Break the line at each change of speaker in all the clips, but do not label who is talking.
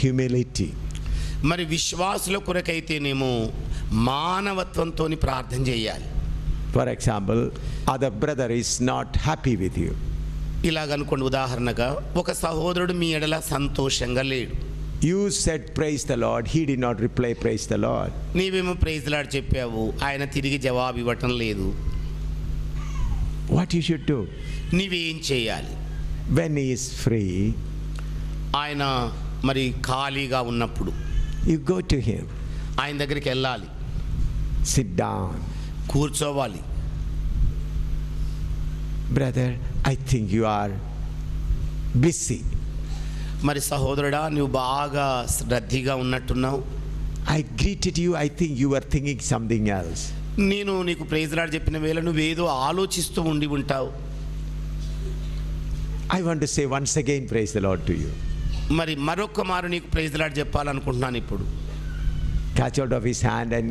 humility.
మరి విశ్వాసుల కొరకైతేనేమో మానవత్వంతోని ప్రార్థన చేయాలి.
For example, other brother is not happy with you.
ఇలాగనుకోండి, ఉదాహరణగా ఒక సహోదరుడు మీ ఎడల సంతోషంగా లేడు.
You said praise the Lord, he did not reply praise the Lord.
నీవేమో ప్రైజ్ ది లార్డ్ చెప్పావు, ఆయన తిరిగి జవాబు ఇవ్వటం లేదు.
What you should do?
నీవేం చేయాలి?
When he is free,
ఆయన మరి ఖాళీగా ఉన్నప్పుడు
you go to him,
ఆయన దగ్గరికి వెళ్ళాలి,
sit down.
కూర్చోవాలి.
Brother, I think you are busy.
మరి సహోదరుడా, నువ్వు బాగా రద్దీగా ఉన్నట్టున్నావు.
I greeted you, I think you were thinking something else.
నేను నీకు ప్రైజ్ ది లార్డ్ చెప్పిన వేళ నువ్వేదో ఆలోచిస్తూ ఉండి ఉంటావు.
I want to say once again praise the Lord to you.
మరి మరొక మారు నీకు ప్రైజ్ ది లార్డ్ చెప్పాలనుకుంటున్నాను ఇప్పుడు.
Catch hold of his hand and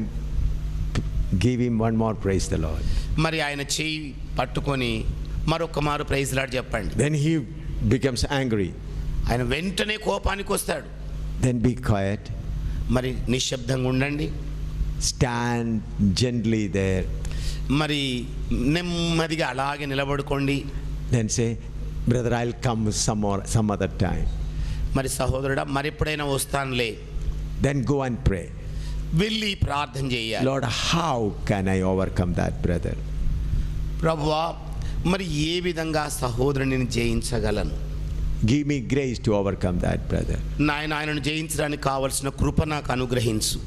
give him one more praise the Lord.
మరి ఆయన చెయ్యి పట్టుకొని మరొక మారు ప్రైజ్ ది లార్డ్ చెప్పండి.
Then he becomes angry.
ఆయన వెంటనే కోపానికి వస్తాడు.
Then be quiet.
మరి నిశ్శబ్దంగా ఉండండి.
Stand gently there.
మరి నెమ్మదిగా అలాగే నిలబడుకోండి.
Then say, brother, I'll come some other time.
మరి సహోదరుడా, మరెప్పుడైనా వస్తానులే.
Then go and pray.
వెళ్ళి ప్రార్థన చేయాలి.
Lord, how can I overcome that brother?
ప్రభువా, మరి ఏ విధంగా సహోదరుని జయించగలను?
Give me grace to overcome that brother.
ఆయనను జయించడానికి కావలసిన కృప నాకు అనుగ్రహించు.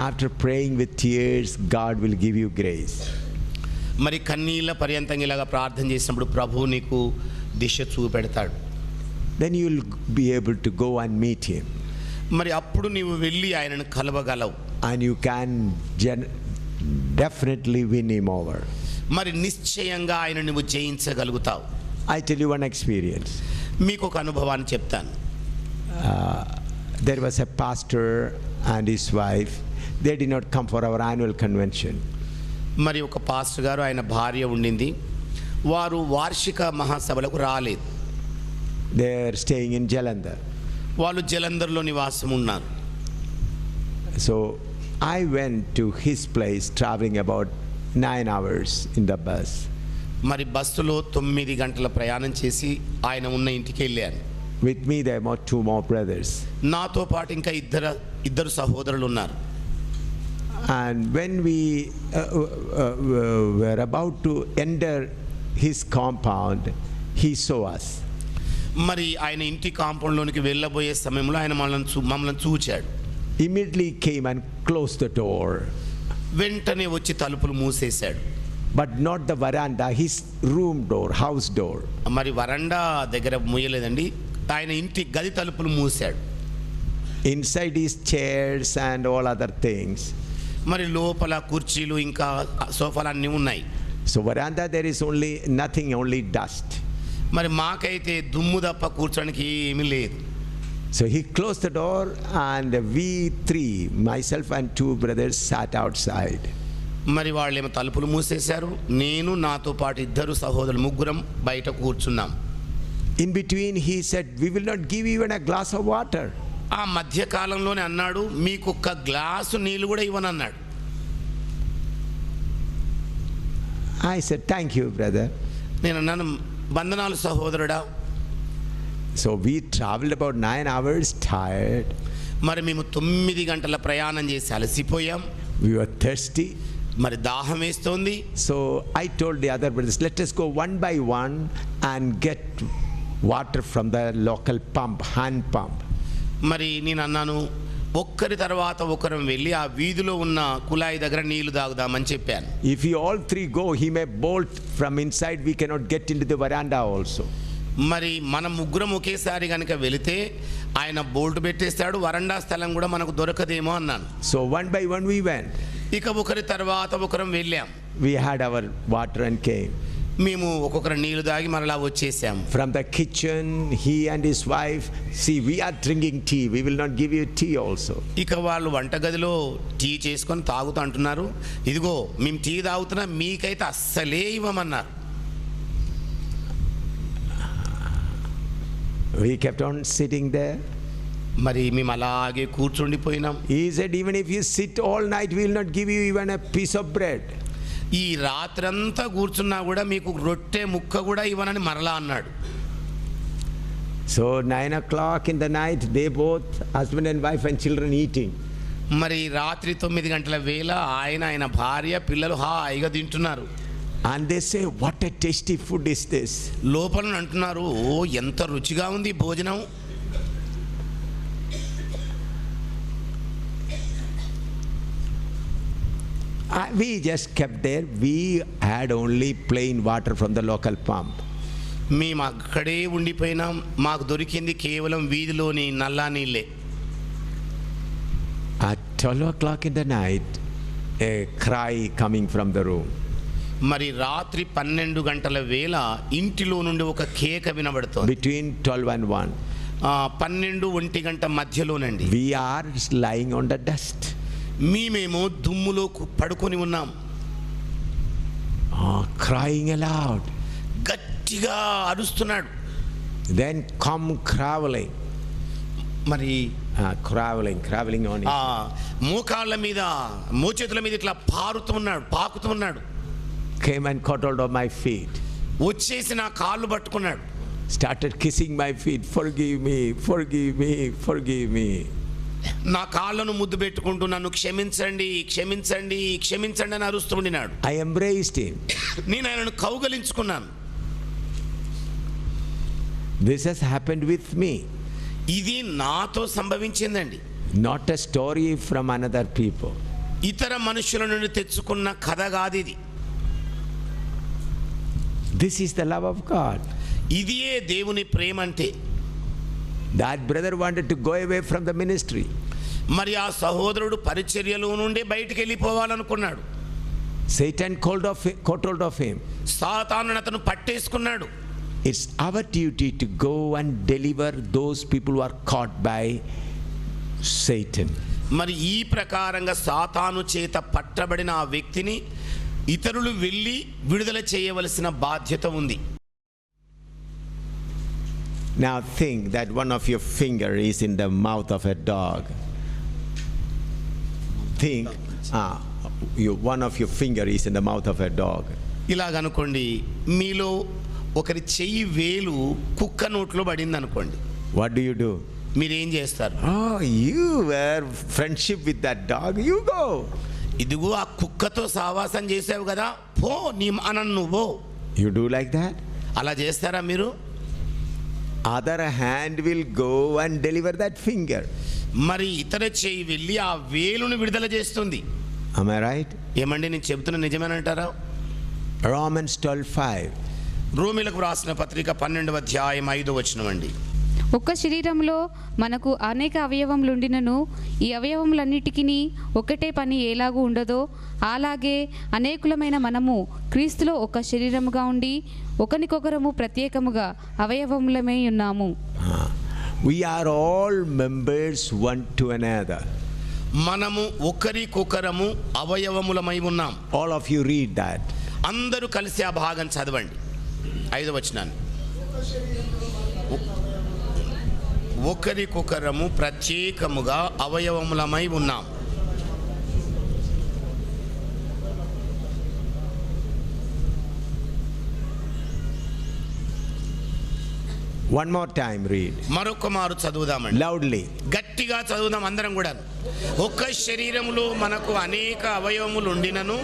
After praying with tears, God will give you grace.
మరి కన్నీళ్ళ పర్యంతంగా ఇలాగా ప్రార్థన చేసినప్పుడు ప్రభువు నీకు దిశ చూపెడతాడు.
Then you will be able to go and meet him.
మరి అప్పుడు నీవు వెళ్ళి ఆయనను కలవగలవు.
And you can definitely win him over.
మరి నిశ్చయంగా ఆయన నువ్వు జయించగలుగుతావు.
I tell you one experience.
మీకు ఒక అనుభవాన్ని చెప్తాను.
There was a pastor and his wife. They did not come for our annual convention.
మరి ఒక పాస్టర్ గారు ఆయన భార్య ఉండింది. వారు వార్షిక మహాసభలకు రాలేదు.
They are staying in Jalandhar.
వాళ్ళు జలంధర్లో నివాసం ఉన్నారు.
So I went to his place traveling about 9 hours in the bus.
మరి బస్సులో 9 గంటల ప్రయాణం చేసి ఆయన ఉన్న ఇంటికి వెళ్ళాను.
With me there were 2 more brothers.
నాతో పాటు ఇంకా ఇద్దరు సహోదరులు ఉన్నారు.
And when we were about to enter his compound, he saw us.
మరి ఆయన ఇంటి కాంపౌండ్లోనికి వెళ్ళబోయే సమయంలో ఆయన మమ్మల్ని చూచాడు.
Immediately came and closed the door.
వెంటనే వచ్చి తలుపులు మూసేశాడు.
But not the veranda, his room door, house door.
మరి వరండా దగ్గర మూయలేదండి, ఆయన ఇంటి గది తలుపులు మూసాడు.
Inside his chairs and all other things.
మరి లోపల కుర్చీలు ఇంకా సోఫాలు అన్నీ ఉన్నాయి.
So veranda there is only nothing, only dust.
మరి మాకైతే దుమ్ము తప్ప కూర్చోడానికి ఏమీ లేదు.
So he closed the door and we 3, myself and 2 brothers, sat outside.
మరి వాళ్ళేమో తలుపులు మూసేశారు. నేను నాతో పాటు ఇద్దరు సహోదరులు ముగ్గురం బయట కూర్చున్నాం.
In between he said, we will not give you even a glass of water.
ఆ మధ్య కాలంలోనే అన్నాడు, మీకు ఒక్క గ్లాసు నీళ్ళు కూడా ఇవ్వనన్నాడు.
I said, thank you brother.
నేను అన్నాను, వందనాలు సహోదరుడా.
So we traveled about 9 hours, tired.
మరి మేము 9 గంటల ప్రయాణం చేసి అలసిపోయాం.
We were thirsty.
మరి దాహం వేస్తోంది.
So I told the other brothers, let us go one by one and get water from the local pump, hand pump.
మరి నేను అన్నాను, ఒక్కరి తర్వాత ఒకరం వెళ్ళి ఆ వీధిలో ఉన్న కుళాయి దగ్గర నీళ్లు తాగుదామని చెప్పాను.
If we all 3 go, he may bolt from inside, we cannot get into the veranda also.
మరి మనం ముగ్గురం ఒకేసారి కనుక వెళితే ఆయన బోల్ట్ పెట్టేస్తాడు, వరండా స్థలం కూడా మనకు దొరకదేమో అన్నాను.
So one by one we went.
ఇక ఒకరి తర్వాత ఒకరం వెళ్ళాం.
We had our water and came.
మేము ఒక్కొక్కరు నీళ్లు తాగి మరలా వచ్చేసాం.
From the kitchen, he and his wife, see, we are drinking tea, we will not give you tea also.
ఇక వాళ్ళు వంటగదిలో టీ చేసుకొని తాగుతూ అంటున్నారు, ఇదిగో మేము టీ తాగుతున్నా, మీకైతే అస్సలే ఇవ్వమన్నారు.
We kept on sitting there.
మరి మేము అలాగే కూర్చుండిపోయినాం.
He said, even if you sit all night, we will not give you even a piece of bread.
ఈ రాత్రంతా కూర్చున్నా కూడా మీకు రొట్టె ముక్క కూడా ఇవ్వనని మరలా అన్నాడు.
So 9 o'clock in the night, they both, husband and wife and children, eating.
మరి రాత్రి 9 గంటల వేళ ఆయన భార్య పిల్లలు హాయిగా తింటున్నారు.
And they say, what a tasty food is this.
లోపల అంటున్నారు, ఓ ఎంత రుచిగా ఉంది భోజనం.
We just kept there. We had only plain water from the local pump.
మేము అక్కడే ఉండిపోయినాం. మాకు దొరికింది కేవలం వీధిలోని నల్లా నీళ్ళే.
At 12 o'clock in the night, a cry coming from the room.
మరి రాత్రి 12 గంటల వేళ ఇంటిలో నుండి ఒక కేక వినబడుతోంది.
Between 12 and 1.
12-1 గంట మధ్యలోనండి.
We are lying on the dust.
మేమేమో దుమ్ములో పడుకొని ఉన్నాం.
Crying aloud.
గట్టిగా అరుస్తున్నాడు.
Then come craveling.
మరి
craveling on it.
మోకాళ్ళ మీద మోచేతుల మీద ఇట్లా పాకుతూ ఉన్నాడు.
Came and caught hold of my feet.
వచ్చేసి నా కాళ్ళు పట్టుకున్నాడు.
Started kissing my feet. Forgive me, forgive me, forgive me.
నా కాళ్ళను ముద్దు పెట్టుకుంటూ నన్ను క్షమించండి క్షమించండి క్షమించండి అని అరుస్తున్నాడు.
I embraced him.
నేను ఆయనను కౌగలించుకున్నాను.
This has happened with me.
ఇది నాతో సంభవించిందండి.
Not a story from another people.
ఇతర మనుషుల నుండి తెచ్చుకున్న కథ కాదు ఇది.
This is the love of God.
ఇదియే దేవుని ప్రేమ అంటే.
That brother wanted to go away from the ministry.
మరి ఆ సహోదరుడు పరిచర్యలో నుండి బయటికి వెళ్ళిపోవాలనుకున్నాడు.
Satan caught hold of him.
సాతాను అతను పట్టేసుకున్నాడు.
It's our duty to go and deliver those people who are caught by Satan.
మరి ఈ ప్రకారంగా సాతాను చేత పట్టబడిన ఆ వ్యక్తిని ఇతరులు వెళ్ళి విడుదల చేయవలసిన బాధ్యత ఉంది.
Now think that one of your finger is in the mouth of a dog. Think, one of your finger is in the mouth of a dog.
ఇలాగనుకోండి, మీలో ఒకరి చెయ్యి వేలు కుక్క నోట్లో పడింది అనుకోండి.
What do you do?
మీరేం చేస్తారు?
You were friendship with that dog. You go.
ఇదిగో ఆ కుక్కతో సావాసం చేసావు కదా, పో నీ అనను నువ్వు.
You do like that?
అలా చేస్తారా మీరు?
Other hand will go and deliver that finger.
మరి ఇతర చెయ్యి వెళ్ళి ఆ వేలును విడుదల చేస్తుంది.
Am I right?
ఏమండి నేను చెబుతున్న నిజమేనంటారా?
Romans 12:5.
రోమీలకు వ్రాసిన పత్రిక 12వ అధ్యాయం 5వ వచనం అండి.
ఒక్క శరీరంలో మనకు అనేక అవయవములుండినను ఈ అవయవములన్నిటికీ ఒకటే పని ఎలాగూ ఉండదో అలాగే అనేకులమైన మనము క్రీస్తులో ఒక శరీరముగా ఉండి ఒకరికొకరము ప్రత్యేకముగా అవయవములమై ఉన్నాము.
We are all members one to another.
మనము ఒకరికొకరము అవయవములమై ఉన్నాం.
All of you read that.
అందరూ కలిసి ఆ భాగం చదవండి. 5వ వచనాన్ని. ఒకరికొకరము ప్రత్యేకముగా అవయవములమై ఉన్నాం.
One more time read.
మరొక మారు చదువుదామండి.
Loudly.
గట్టిగా చదువుదాం అందరం కూడా. ఒక్క శరీరములో మనకు అనేక అవయవములు ఉండినను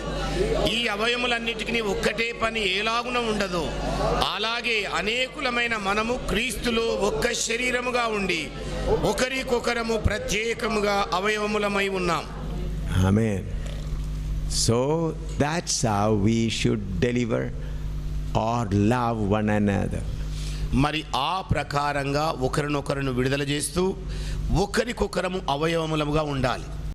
ఈ అవయవములన్నిటికీ ఒక్కటే పని ఎలాగున ఉండదు అలాగే అనేకులమైన మనము క్రీస్తులో ఒక్క శరీరముగా ఉండి ఒకరికొకరము ప్రత్యేకముగా అవయవములమై ఉన్నాం.
Amen. So that's how we should deliver or love one another.
మరి ఆ ప్రకారంగా ఒకరినొకరును విడుదల చేస్తూ ఒకరికొకరము అవయవములముగా ఉండాలి.